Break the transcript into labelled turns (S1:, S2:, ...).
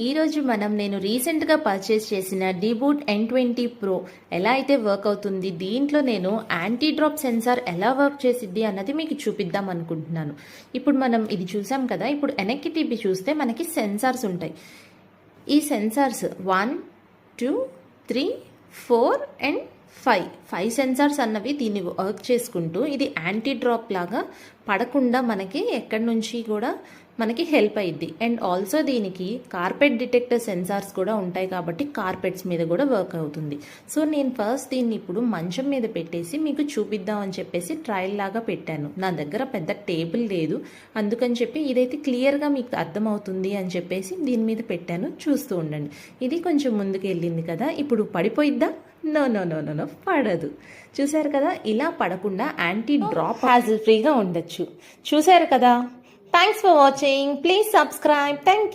S1: ఈరోజు నేను రీసెంట్గా పర్చేస్ చేసిన డీబూట్ N20 Pro ఎలా అయితే వర్క్ అవుతుంది, దీంట్లో నేను యాంటీ డ్రాప్ సెన్సార్ ఎలా వర్క్ చేసిద్ది అన్నది మీకు చూపిద్దాం అనుకుంటున్నాను. ఇప్పుడు మనం ఇది చూసాం కదా, ఇప్పుడు వెనక్కి తిప్పి చూస్తే మనకి సెన్సార్స్ ఉంటాయి. ఈ సెన్సార్స్ 1, 2, 3, 4 అండ్ 5 సెన్సార్స్ అన్నవి దీన్ని వర్క్ చేసుకుంటూ ఇది యాంటీ డ్రాప్ లాగా పడకుండా మనకి ఎక్కడి నుంచి కూడా మనకి హెల్ప్ అయ్యిద్ది. అండ్ ఆల్సో దీనికి కార్పెట్ డిటెక్టర్ సెన్సార్స్ కూడా ఉంటాయి కాబట్టి కార్పెట్స్ మీద కూడా వర్క్ అవుతుంది. సో నేను ఫస్ట్ దీన్ని ఇప్పుడు మంచం మీద పెట్టేసి మీకు చూపిద్దాం అని చెప్పేసి ట్రయల్ లాగా పెట్టాను. నా దగ్గర పెద్ద టేబుల్ లేదు, అందుకని చెప్పి ఇదైతే క్లియర్గా మీకు అర్థమవుతుంది అని చెప్పేసి దీని మీద పెట్టాను. చూస్తూ ఉండండి. ఇది కొంచెం ముందుకు వెళ్ళింది కదా, ఇప్పుడు పడిపోయిద్దా? నో పడదు. చూసారు కదా, ఇలా పడకుండా యాంటీ డ్రాప్ హ్యాజిల్ ఫ్రీగా ఉండొచ్చు. చూసారు కదా. Thanks for watching. Please subscribe. Thank you.